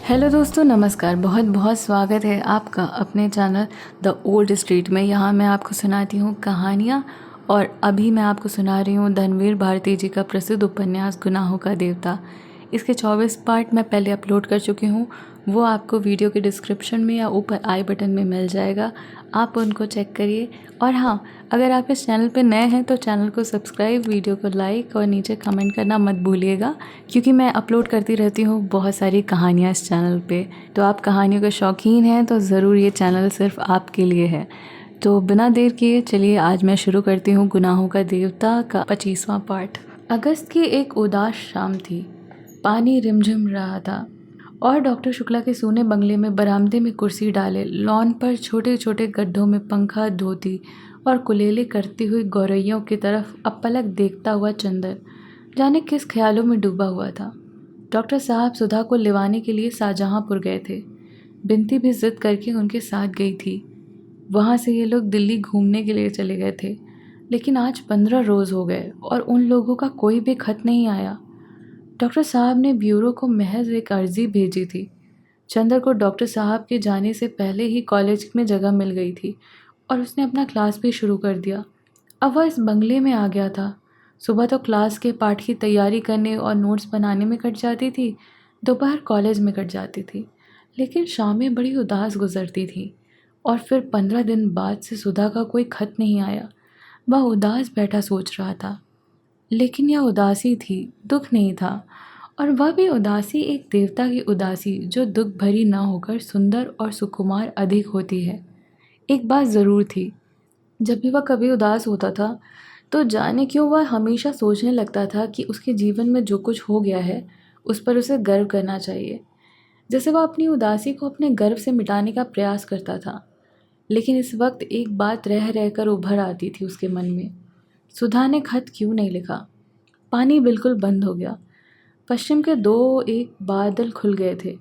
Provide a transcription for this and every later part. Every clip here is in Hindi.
हेलो दोस्तों, नमस्कार। बहुत बहुत स्वागत है आपका अपने चैनल द ओल्ड स्ट्रीट में। यहाँ मैं आपको सुनाती हूँ कहानियाँ और अभी मैं आपको सुना रही हूँ धनवीर भारती जी का प्रसिद्ध उपन्यास गुनाहों का देवता। इसके 24 पार्ट मैं पहले अपलोड कर चुकी हूँ। वो आपको वीडियो के डिस्क्रिप्शन में या ऊपर आई बटन में मिल जाएगा, आप उनको चेक करिए। और हाँ, अगर आप इस चैनल पर नए हैं तो चैनल को सब्सक्राइब, वीडियो को लाइक और नीचे कमेंट करना मत भूलिएगा, क्योंकि मैं अपलोड करती रहती हूँ बहुत सारी कहानियाँ इस चैनल पे। तो आप कहानियों के शौकीन हैं तो ज़रूर ये चैनल सिर्फ आपके लिए है। तो बिना देर किए चलिए आज मैं शुरू करती हूँ गुनाहों का देवता का 25वां पार्ट। अगस्त की एक उदास शाम थी। पानी रिमझिम रहा था और डॉक्टर शुक्ला के सोने बंगले में बरामदे में कुर्सी डाले, लॉन पर छोटे छोटे गड्ढों में पंखा, धोती और कुलेले करती हुई गौरैयों की तरफ अपलक देखता हुआ चंदर जाने किस ख्यालों में डूबा हुआ था। डॉक्टर साहब सुधा को लिवाने के लिए शाहजहांपुर गए थे। बिनती भी जिद करके उनके साथ गई थी। वहाँ से ये लोग दिल्ली घूमने के लिए चले गए थे, लेकिन आज 15 रोज़ हो गए और उन लोगों का कोई भी खत नहीं आया। डॉक्टर साहब ने ब्यूरो को महज एक अर्जी भेजी थी। चंदर को डॉक्टर साहब के जाने से पहले ही कॉलेज में जगह मिल गई थी और उसने अपना क्लास भी शुरू कर दिया। अब वह इस बंगले में आ गया था। सुबह तो क्लास के पाठ की तैयारी करने और नोट्स बनाने में कट जाती थी, दोपहर कॉलेज में कट जाती थी, लेकिन शामें बड़ी उदास गुजरती थी। और फिर 15 दिन बाद से सुधा का कोई खत नहीं आया। वह उदास बैठा सोच रहा था, लेकिन यह उदासी थी, दुख नहीं था। और वह भी उदासी एक देवता की उदासी, जो दुख भरी ना होकर सुंदर और सुकुमार अधिक होती है। एक बात ज़रूर थी, जब भी वह कभी उदास होता था तो जाने क्यों वह हमेशा सोचने लगता था कि उसके जीवन में जो कुछ हो गया है उस पर उसे गर्व करना चाहिए। जैसे वह अपनी उदासी को अपने गर्व से मिटाने का प्रयास करता था। लेकिन इस वक्त एक बात रह रहकर उभर आती थी उसके मन में, सुधा ने खत क्यों नहीं लिखा। पानी बिल्कुल बंद हो गया। पश्चिम के दो एक बादल खुल गए थे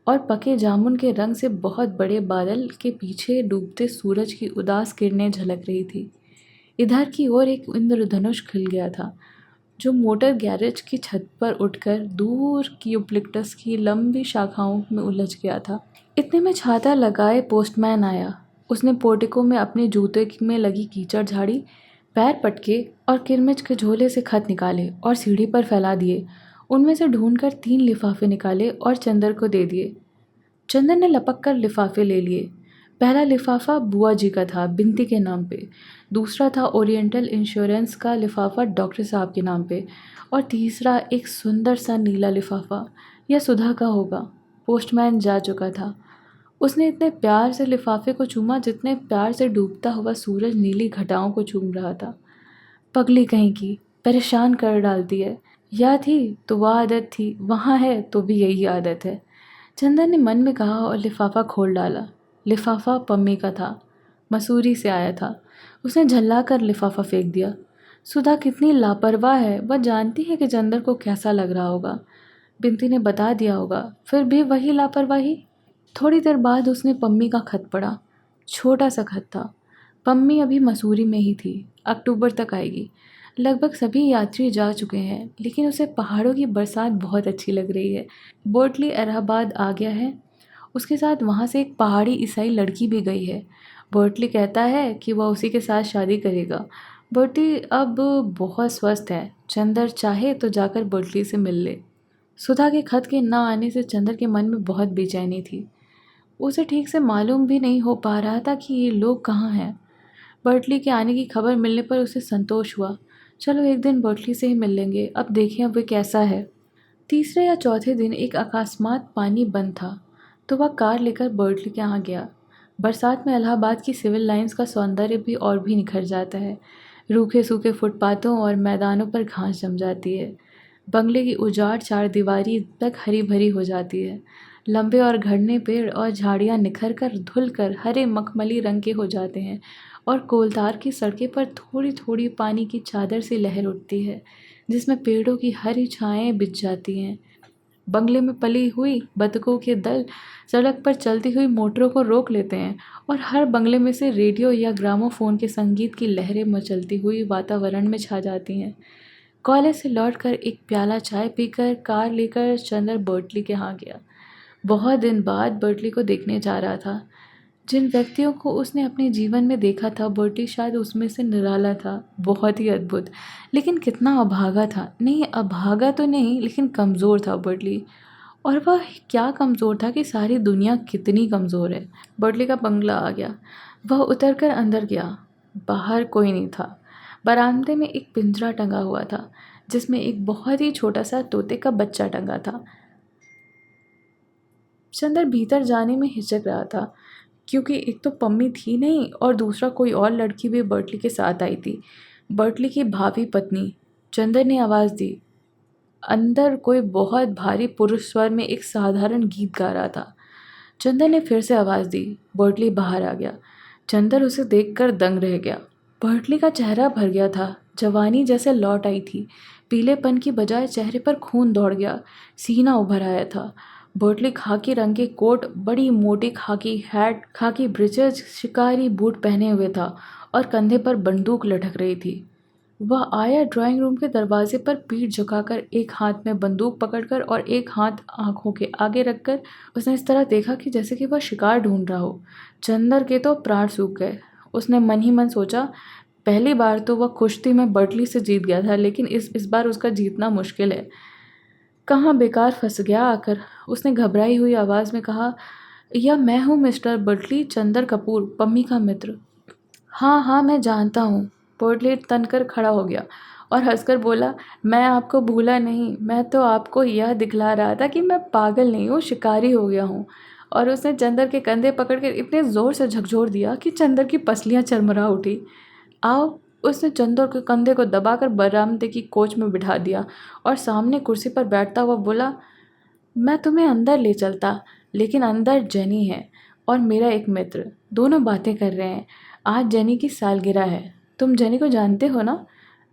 और पके जामुन के रंग से बहुत बड़े बादल के पीछे डूबते सूरज की उदास किरणें झलक रही थी। इधर की ओर एक इंद्रधनुष खिल गया था, जो मोटर गैरेज की छत पर उठकर दूर की यूकलिप्टस की लंबी शाखाओं में उलझ गया था। इतने में छाता लगाए पोस्टमैन आया। उसने पोर्टिको में अपने जूते में लगी कीचड़ झाड़ी, पैर पटके और किरमिच के झोले से खत निकाले और सीढ़ी पर फैला दिए। उनमें से ढूंढकर 3 लिफाफे निकाले और चंदर को दे दिए। चंदर ने लपक कर लिफाफे ले लिए। पहला लिफाफा बुआ जी का था, बिनती के नाम पे। दूसरा था ओरिएंटल इंश्योरेंस का लिफाफा, डॉक्टर साहब के नाम पे। और तीसरा एक सुंदर सा नीला लिफाफा, यह सुधा का होगा। पोस्टमैन जा चुका था। उसने इतने प्यार से लिफाफे को चूमा जितने प्यार से डूबता हुआ सूरज नीली घटाओं को चूम रहा था। पगली कहीं की, परेशान कर डालती है। या थी तो वह आदत थी, वहाँ है तो भी यही आदत है, चंदन ने मन में कहा और लिफाफा खोल डाला। लिफाफा पम्मी का था, मसूरी से आया था। उसने झल्ला कर लिफाफा फेंक दिया। सुधा कितनी लापरवाह है, वह जानती है कि चंदर को कैसा लग रहा होगा। बिनती ने बता दिया होगा, फिर भी वही लापरवाही। थोड़ी देर बाद उसने पम्मी का खत पढ़ा। छोटा सा खत था। पम्मी अभी मसूरी में ही थी, अक्टूबर तक आएगी। लगभग सभी यात्री जा चुके हैं, लेकिन उसे पहाड़ों की बरसात बहुत अच्छी लग रही है। बोटली इलाहाबाद आ गया है। उसके साथ वहाँ से एक पहाड़ी ईसाई लड़की भी गई है। बोटली कहता है कि वह उसी के साथ शादी करेगा। बोटली अब बहुत स्वस्थ है। चंदर चाहे तो जाकर बोटली से मिल ले। सुधा के खत के न आने से चंदर के मन में बहुत बेचैनी थी। उसे ठीक से मालूम भी नहीं हो पा रहा था कि ये लोग कहाँ हैं। बर्टली के आने की खबर मिलने पर उसे संतोष हुआ। चलो एक दिन बर्टली से ही मिल लेंगे, अब देखें अब वे कैसा है। तीसरे या चौथे दिन एक अकस्मात पानी बंद था, तो वह कार लेकर बर्टली के यहाँ गया। बरसात में इलाहाबाद की सिविल लाइंस का सौंदर्य भी और भी निखर जाता है। रूखे सूखे फुटपाथों और मैदानों पर घास जम जाती है। बंगले की उजाड़ चारदीवारी तक हरी भरी हो जाती है। लंबे और घने पेड़ और झाड़ियाँ निखर कर धुल कर हरे मखमली रंग के हो जाते हैं और कोलतार की सड़कें पर थोड़ी थोड़ी पानी की चादर सी लहर उठती है, जिसमें पेड़ों की हरी छाएं बिछ जाती हैं। बंगले में पली हुई बतखों के दल सड़क पर चलती हुई मोटरों को रोक लेते हैं और हर बंगले में से रेडियो या ग्रामोफोन के संगीत की लहरें मचलती हुई वातावरण में छा जाती हैं। कॉलेज से लौटकर एक प्याला चाय पीकर कार लेकर चंदर बर्टली के यहाँ गया। बहुत दिन बाद बर्टली को देखने जा रहा था। जिन व्यक्तियों को उसने अपने जीवन में देखा था, बर्टली शायद उसमें से निराला था, बहुत ही अद्भुत। लेकिन कितना अभागा था। नहीं, अभागा तो नहीं, लेकिन कमज़ोर था बर्टली। और वह क्या कमज़ोर था कि सारी दुनिया कितनी कमज़ोर है। बर्टली का बंगला आ गया। वह उतरकर अंदर गया। बाहर कोई नहीं था। बरामदे में एक पिंजरा टंगा हुआ था, जिसमें एक बहुत ही छोटा सा तोते का बच्चा टंगा था। चंदर भीतर जाने में हिचक रहा था, क्योंकि एक तो पम्मी थी नहीं और दूसरा कोई और लड़की भी बर्टली के साथ आई थी, बर्टली की भावी पत्नी। चंदर ने आवाज़ दी। अंदर कोई बहुत भारी पुरुष स्वर में एक साधारण गीत गा रहा था। चंदर ने फिर से आवाज़ दी। बर्टली बाहर आ गया। चंदर उसे देखकर दंग रह गया। बर्टली का चेहरा भर गया था, जवानी जैसे लौट आई थी। पीलेपन की बजाय चेहरे पर खून दौड़ गया, सीना उभर आया था। बर्टली खाकी रंग के कोट, बड़ी मोटी खाकी हैट, खाकी ब्रीचेज, शिकारी बूट पहने हुए था और कंधे पर बंदूक लटक रही थी। वह आया ड्राइंग रूम के दरवाजे पर पीठ झुकाकर, एक हाथ में बंदूक पकड़कर और एक हाथ आंखों के आगे रखकर। उसने इस तरह देखा कि जैसे कि वह शिकार ढूंढ रहा हो। चंदर के तो प्राण सूख गए। उसने मन ही मन सोचा, पहली बार तो वह कुश्ती में बर्टली से जीत गया था, लेकिन इस बार उसका जीतना मुश्किल है। कहाँ बेकार फंस गया आकर। उसने घबराई हुई आवाज़ में कहा, यह मैं हूँ मिस्टर बर्टली, चंदर कपूर, पम्मी का मित्र। हाँ हाँ, मैं जानता हूँ। पोर्टलेट तनकर खड़ा हो गया और हंसकर बोला, मैं आपको भूला नहीं। मैं तो आपको यह दिखला रहा था कि मैं पागल नहीं हूँ, शिकारी हो गया हूँ। और उसने चंदर के कंधे पकड़कर इतने ज़ोर से झकझोर दिया कि चंदर की पसलियाँ चरमरा उठी। आओ। उसने चंदर के कंधे को दबाकर बरामदे की कोच में बिठा दिया और सामने कुर्सी पर बैठता हुआ बोला, मैं तुम्हें अंदर ले चलता, लेकिन अंदर जेनी है और मेरा एक मित्र, दोनों बातें कर रहे हैं। आज जेनी की सालगिरह है। तुम जेनी को जानते हो ना?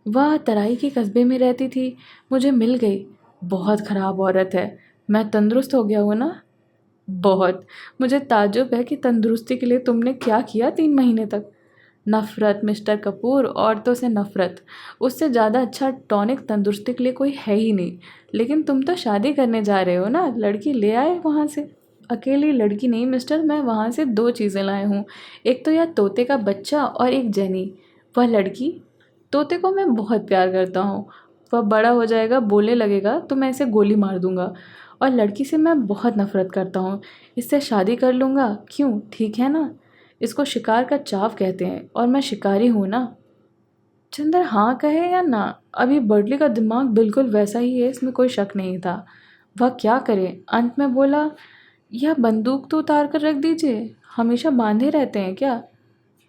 वह तराई के कस्बे में रहती थी, मुझे मिल गई। बहुत ख़राब औरत है। मैं तंदुरुस्त हो गया हूँ ना? बहुत। मुझे ताज्जुब है कि तंदुरुस्ती के लिए तुमने क्या किया 3 महीने तक। नफ़रत मिस्टर कपूर, औरतों से नफ़रत। उससे ज़्यादा अच्छा टॉनिक तंदुरुस्ती के लिए कोई है ही नहीं। लेकिन तुम तो शादी करने जा रहे हो ना, लड़की ले आए वहाँ से। अकेली लड़की नहीं मिस्टर, मैं वहाँ से 2 चीज़ें लाए हूँ। एक तो यह तोते का बच्चा और एक जेनी। वह लड़की, तोते को मैं बहुत प्यार करता हूँ। वह बड़ा हो जाएगा, बोलने लगेगा तो मैं इसे गोली मार दूँगा। और लड़की से मैं बहुत नफ़रत करता हूँ। इससे शादी कर लूँगा, क्यों, ठीक है ना? इसको शिकार का चाव कहते हैं और मैं शिकारी हूँ ना। चंदर हाँ कहे या ना, अभी बर्टली का दिमाग बिल्कुल वैसा ही है, इसमें कोई शक नहीं था। वह क्या करे? अंत में बोला, यह बंदूक तो उतार कर रख दीजिए। हमेशा बांधे रहते हैं क्या?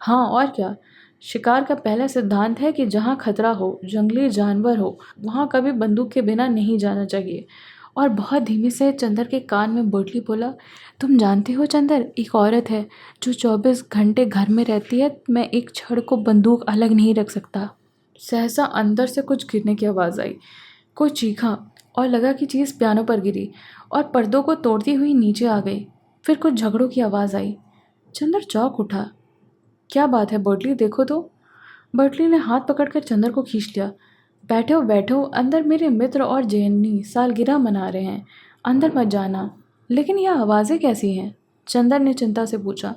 हाँ और क्या। शिकार का पहला सिद्धांत है कि जहाँ खतरा हो, जंगली जानवर हो, वहाँ कभी बंदूक के बिना नहीं जाना चाहिए। और बहुत धीमे से चंदर के कान में बर्टली बोला, तुम जानते हो चंदर, एक औरत है जो 24 घंटे घर में रहती है। मैं एक क्षण को बंदूक अलग नहीं रख सकता। सहसा अंदर से कुछ गिरने की आवाज़ आई। कोई चीखा और लगा कि चीज़ पियानो पर गिरी और पर्दों को तोड़ती हुई नीचे आ गई। फिर कुछ झगड़ों की आवाज़ आई। चंदर चौंक उठा। क्या बात है बर्टली, देखो तो। बर्टली ने हाथ पकड़कर चंदर को खींच लिया। बैठो बैठो, अंदर मेरे मित्र और जेनी सालगिरह मना रहे हैं, अंदर मत जाना। लेकिन यह आवाज़ें कैसी हैं? चंदर ने चिंता से पूछा।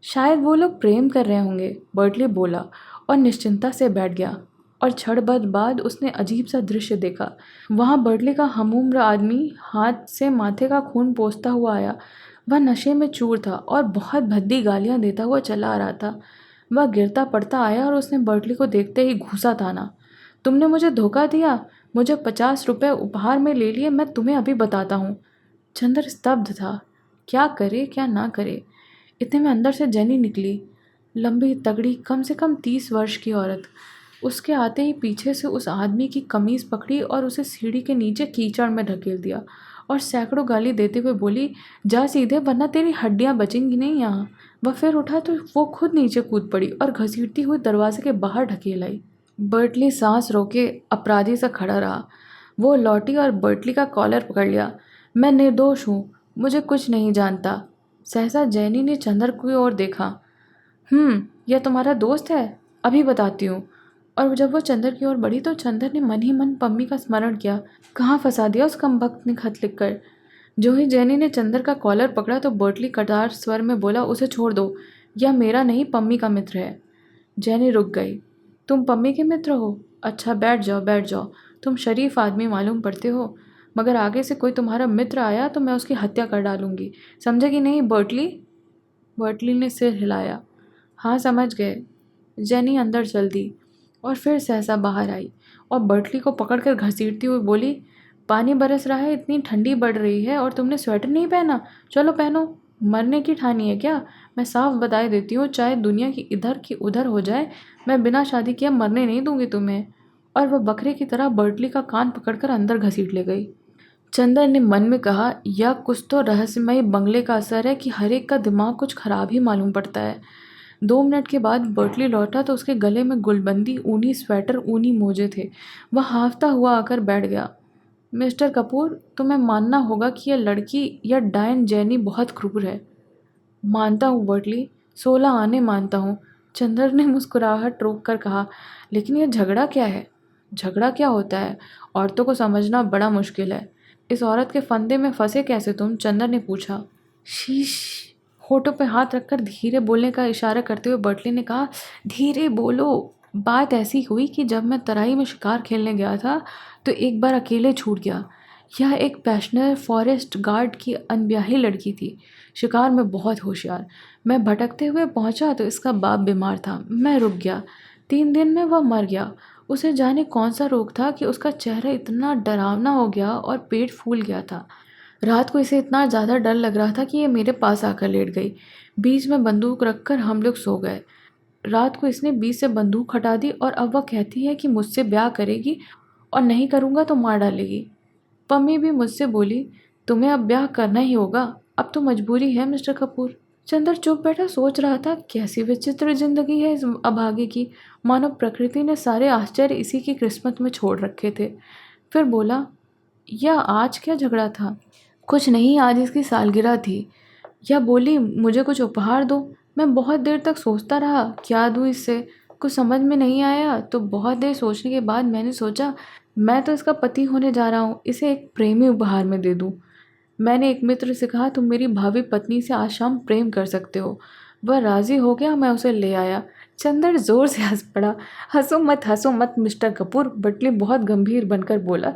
शायद वो लोग प्रेम कर रहे होंगे, बर्टली बोला और निश्चिंता से बैठ गया। और क्षण भर बाद उसने अजीब सा दृश्य देखा। वहाँ बर्टली का हमउम्र आदमी हाथ से माथे का खून पोंछता हुआ आया। वह नशे में चूर था और बहुत भद्दी गालियाँ देता हुआ चला आ रहा था। वह गिरता पड़ता आया और उसने बर्टली को देखते ही घूंसा ताना। तुमने मुझे धोखा दिया, मुझे 50 रुपये उपहार में ले लिए, मैं तुम्हें अभी बताता हूँ। चंदर स्तब्ध था, क्या करे क्या ना करे। इतने में अंदर से जेनी निकली, लंबी तगड़ी, कम से कम 30 वर्ष की औरत। उसके आते ही पीछे से उस आदमी की कमीज़ पकड़ी और उसे सीढ़ी के नीचे कीचड़ में ढकेल दिया और सैकड़ों गाली देते हुए बोली, जा सीधे, वरना तेरी हड्डियाँ बचेंगी नहीं यहाँ। वह फिर उठा तो वो खुद नीचे कूद पड़ी और घसीटती हुई दरवाजे के बाहर ढकेल आई। बर्टली सांस रोके अपराधी सा खड़ा रहा। वो लौटी और बर्टली का कॉलर पकड़ लिया। मैं निर्दोष हूँ, मुझे कुछ नहीं जानता। सहसा जैनी ने चंदर की ओर देखा। यह तुम्हारा दोस्त है? अभी बताती हूँ। और जब वो चंदर की ओर बढ़ी तो चंदर ने मन ही मन पम्मी का स्मरण किया। कहाँ फंसा दिया उस कमबख्त ने खत लिखकर। जो ही जेनी ने चंदर का कॉलर पकड़ा तो बर्टली कटार स्वर में बोला, उसे छोड़ दो, यह मेरा नहीं पम्मी का मित्र है। जेनी रुक गई। तुम पम्मी के मित्र हो? अच्छा, बैठ जाओ बैठ जाओ, तुम शरीफ आदमी मालूम पड़ते हो, मगर आगे से कोई तुम्हारा मित्र आया तो मैं उसकी हत्या कर डालूंगी, समझे कि नहीं बर्टली? बर्टली ने सिर हिलाया। हाँ समझ गए। जेनी अंदर चल दी और फिर सहसा बाहर आई और बर्टली को पकड़कर घसीटती हुई बोली, पानी बरस रहा है, इतनी ठंडी बढ़ रही है और तुमने स्वेटर नहीं पहना, चलो पहनो। मरने की ठानी है क्या? मैं साफ बता देती हूँ, चाहे दुनिया की इधर की उधर हो जाए, मैं बिना शादी किए मरने नहीं दूंगी तुम्हें। और वह बकरे की तरह बर्टली का कान पकड़कर अंदर घसीट ले गई। चंदर ने मन में कहा, यह कुछ तो रहस्यमयी बंगले का असर है कि हर एक का दिमाग कुछ खराब ही मालूम पड़ता है। 2 मिनट के बाद बर्टली लौटा तो उसके गले में गुलबंदी, ऊनी स्वेटर, ऊनी मोजे थे। वह हांफता हुआ आकर बैठ गया। मिस्टर कपूर, तुम्हें मानना होगा कि यह लड़की, यह डायन जेनी बहुत क्रूर है। मानता हूँ बर्टली, 16 आने मानता हूँ। चंदर ने मुस्कुराहट रोक कर कहा, लेकिन यह झगड़ा क्या है? झगड़ा क्या होता है? औरतों को समझना बड़ा मुश्किल है। इस औरत के फंदे में फंसे कैसे तुम? चंदर ने पूछा। शीश। होठों पे हाथ रखकर धीरे बोलने का इशारा करते हुए बर्टली ने कहा, धीरे बोलो। बात ऐसी हुई कि जब मैं तराई में शिकार खेलने गया था तो एक बार अकेले छूट गया। यह एक पैशनर फॉरेस्ट गार्ड की अनब्याही लड़की थी, शिकार में बहुत होशियार। मैं भटकते हुए पहुंचा तो इसका बाप बीमार था, मैं रुक गया। 3 दिन में वह मर गया। उसे जाने कौन सा रोग था कि उसका चेहरा इतना डरावना हो गया और पेट फूल गया था। रात को इसे इतना ज़्यादा डर लग रहा था कि ये मेरे पास आकर लेट गई। बीच में बंदूक रखकर हम लोग सो गए। रात को इसने बीच से बंदूक हटा दी और अब वह कहती है कि मुझसे ब्याह करेगी और नहीं करूँगा तो मार डालेगी। पम्मी भी मुझसे बोली, तुम्हें अब ब्याह करना ही होगा, अब तो मजबूरी है मिस्टर कपूर। चंदर चुप बैठा सोच रहा था, कैसी विचित्र जिंदगी है इस अभागे की, मानो प्रकृति ने सारे आश्चर्य इसी की किस्मत में छोड़ रखे थे। फिर बोला, यह आज क्या झगड़ा था? कुछ नहीं, आज इसकी सालगिरह थी। यह बोली, मुझे कुछ उपहार दो। मैं बहुत देर तक सोचता रहा, क्या दूँ इससे, कुछ समझ में नहीं आया। तो बहुत देर सोचने के बाद मैंने सोचा, मैं तो इसका पति होने जा रहा हूँ, इसे एक प्रेमी उपहार में दे दूँ। मैंने एक मित्र से कहा, तुम मेरी भावी पत्नी से आज शाम प्रेम कर सकते हो। वह राज़ी हो गया, मैं उसे ले आया। चंदर ज़ोर से हंस पड़ा। हंसो मत मिस्टर कपूर, बटली बहुत गंभीर बनकर बोला।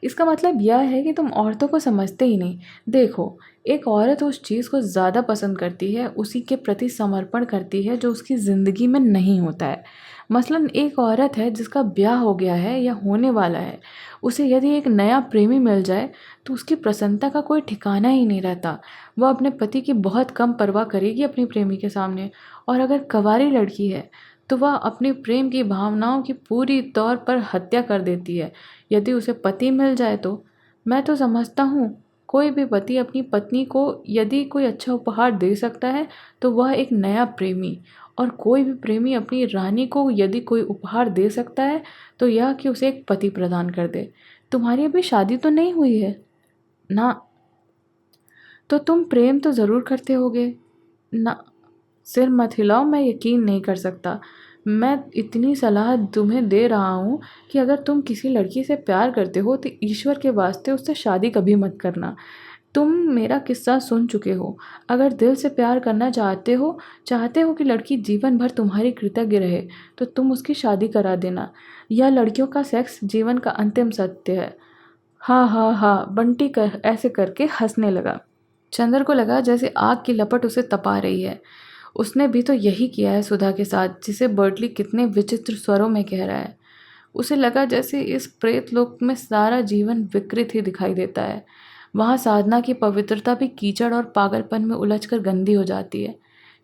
इसका मतलब यह है कि तुम औरतों को समझते ही नहीं। देखो, एक औरत उस चीज़ को ज़्यादा पसंद करती है, उसी के प्रति समर्पण करती है जो उसकी ज़िंदगी में नहीं होता है। मसलन एक औरत है जिसका ब्याह हो गया है या होने वाला है, उसे यदि एक नया प्रेमी मिल जाए तो उसकी प्रसन्नता का कोई ठिकाना ही नहीं रहता। वह अपने पति की बहुत कम परवाह करेगी अपनी प्रेमी के सामने। और अगर कंवारी लड़की है तो वह अपने प्रेम की भावनाओं की पूरी तौर पर हत्या कर देती है यदि उसे पति मिल जाए तो। मैं तो समझता हूँ कोई भी पति अपनी पत्नी को यदि कोई अच्छा उपहार दे सकता है तो वह एक नया प्रेमी, और कोई भी प्रेमी अपनी रानी को यदि कोई उपहार दे सकता है तो यह कि उसे एक पति प्रदान कर दे। तुम्हारी अभी शादी तो नहीं हुई है ना? तो तुम प्रेम तो ज़रूर करते होगे ना? सिर मत हिलाओ, मैं यकीन नहीं कर सकता। मैं इतनी सलाह तुम्हें दे रहा हूँ कि अगर तुम किसी लड़की से प्यार करते हो तो ईश्वर के वास्ते उससे शादी कभी मत करना। तुम मेरा किस्सा सुन चुके हो। अगर दिल से प्यार करना चाहते हो कि लड़की जीवन भर तुम्हारी कृतज्ञ रहे, तो तुम उसकी शादी करा देना। यह लड़कियों का सेक्स जीवन का अंतिम सत्य है। हाँ हाँ हाँ, बंटी ऐसे करके हंसने लगा। चंदर को लगा जैसे आग की लपट उसे तपा रही है। उसने भी तो यही किया है सुधा के साथ, जिसे बर्टली कितने विचित्र स्वरों में कह रहा है। उसे लगा जैसे इस प्रेत लोक में सारा जीवन विकृत ही दिखाई देता है। वहाँ साधना की पवित्रता भी कीचड़ और पागलपन में उलझकर गंदी हो जाती है।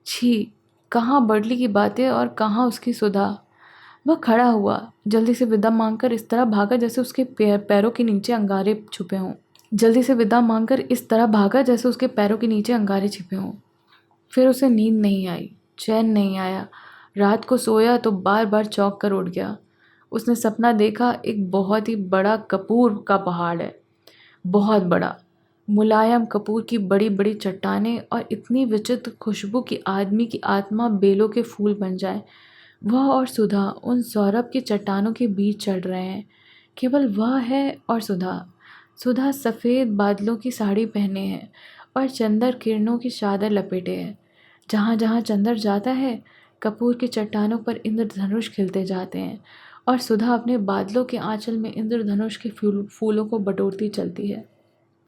छी, कहाँ बर्टली की बातें और कहाँ उसकी सुधा। वह खड़ा हुआ, जल्दी से विदा मांगकर इस तरह भागा जैसे उसके पैरों के नीचे अंगारे छुपे हों। फिर उसे नींद नहीं आई, चैन नहीं आया। रात को सोया तो बार बार चौंक कर उठ गया। उसने सपना देखा, एक बहुत ही बड़ा कपूर का पहाड़ है, बहुत बड़ा, मुलायम कपूर की बड़ी बड़ी चट्टानें और इतनी विचित्र खुशबू कि आदमी की आत्मा बेलों के फूल बन जाए। वह और सुधा उन सौरभ की चट्टानों के बीच चढ़ रहे हैं। केवल वह है और सुधा। सुधा सफ़ेद बादलों की साड़ी पहने है और चंदर किरणों की चादर लपेटे है। जहाँ जहाँ चंदर जाता है, कपूर की चट्टानों पर इंद्रधनुष खिलते जाते हैं और सुधा अपने बादलों के आंचल में इंद्रधनुष के फूलों को बटोरती चलती है।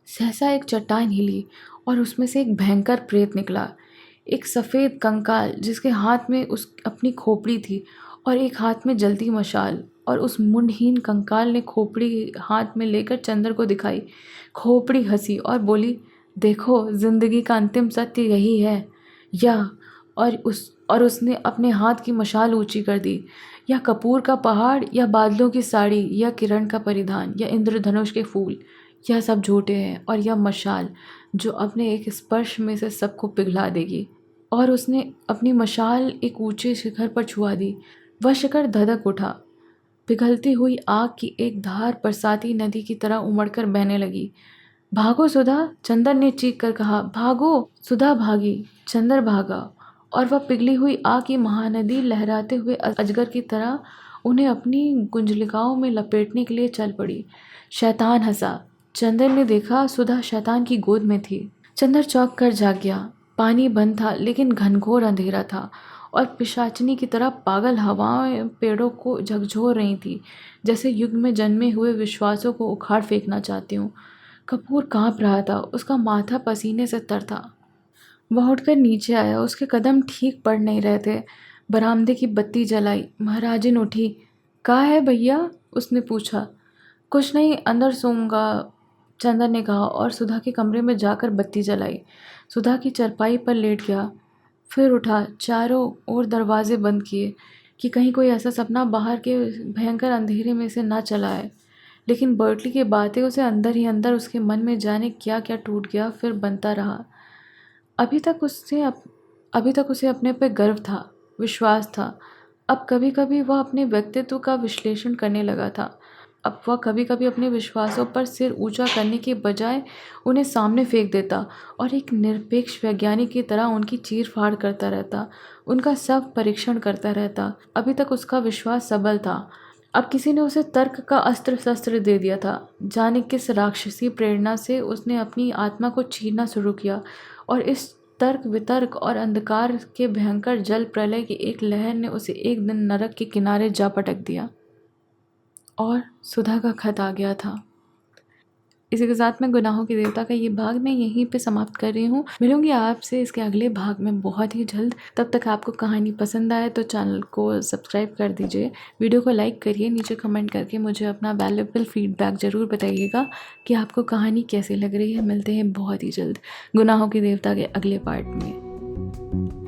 सहसा एक चट्टान हिली और उसमें से एक भयंकर प्रेत निकला, एक सफ़ेद कंकाल जिसके हाथ में उस अपनी खोपड़ी थी और एक हाथ में जलती मशाल। और उस मुंडहीन कंकाल ने खोपड़ी हाथ में लेकर चंद्र को दिखाई। खोपड़ी हंसी और बोली, देखो, जिंदगी का अंतिम सत्य यही है। या और उसने अपने हाथ की मशाल ऊंची कर दी। या कपूर का पहाड़, या बादलों की साड़ी, या किरण का परिधान, या इंद्रधनुष के फूल, यह सब झूठे हैं, और यह मशाल जो अपने एक स्पर्श में से सबको पिघला देगी। और उसने अपनी मशाल एक ऊंचे शिखर पर छुआ दी। वह शिखर धधक उठा। पिघलती हुई आग की एक धार बरसाती नदी की तरह उमड़कर बहने लगी। भागो सुधा, चंदर ने चीख कर कहा। भागो। सुधा भागी, चंदर भागा, और वह पिघली हुई आग की महानदी लहराते हुए अजगर की तरह उन्हें अपनी गुंजलिकाओं में लपेटने के लिए चल पड़ी। शैतान हंसा। चंदर ने देखा, सुधा शैतान की गोद में थी। चंदर चौंक कर जाग गया। पानी बंद था, लेकिन घनघोर अंधेरा था और पिशाचिनी की तरह पागल हवाएं पेड़ों को झकझोर रही थी, जैसे युग में जन्मे हुए विश्वासों को उखाड़ फेंकना चाहती हूँ। कपूर कांप रहा था, उसका माथा पसीने से तर था। वह उठकर नीचे आया, उसके कदम ठीक पड़ नहीं रहे थे। बरामदे की बत्ती जलाई। महाराजिन उठी। कहाँ है भैया? उसने पूछा। कुछ नहीं, अंदर सोऊंगा, चंदर ने कहा और सुधा के कमरे में जाकर बत्ती जलाई। सुधा की चारपाई पर लेट गया, फिर उठा, चारों ओर दरवाजे बंद किए कि कहीं कोई ऐसा सपना बाहर के भयंकर अंधेरे में से ना चला आए। लेकिन बर्टली की बातें उसे अंदर ही अंदर उसके मन में जाने क्या क्या टूट गया, फिर बनता रहा। अभी तक उसे अपने पे गर्व था, विश्वास था। अब कभी कभी वह अपने व्यक्तित्व का विश्लेषण करने लगा था। अब वह कभी कभी अपने विश्वासों पर सिर ऊंचा करने के बजाय उन्हें सामने फेंक देता और एक निरपेक्ष वैज्ञानिक की तरह उनकी चीर फाड़ करता रहता, उनका सब परीक्षण करता रहता। अभी तक उसका विश्वास सबल था। अब किसी ने उसे तर्क का अस्त्र शस्त्र दे दिया था। जाने किस राक्षसी प्रेरणा से उसने अपनी आत्मा को छीनना शुरू किया, और इस तर्क वितर्क और अंधकार के भयंकर जल प्रलय की एक लहर ने उसे एक दिन नरक के किनारे जा पटक दिया। और सुधा का खत आ गया था। इसी के साथ मैं गुनाहों के देवता का ये भाग मैं यहीं पे समाप्त कर रही हूँ। मिलूंगी आपसे इसके अगले भाग में बहुत ही जल्द। तब तक आपको कहानी पसंद आए तो चैनल को सब्सक्राइब कर दीजिए, वीडियो को लाइक करिए, नीचे कमेंट करके मुझे अपना वैल्यूएबल फीडबैक ज़रूर बताइएगा कि आपको कहानी कैसी लग रही है। मिलते हैं बहुत ही जल्द गुनाहों के देवता के अगले पार्ट में।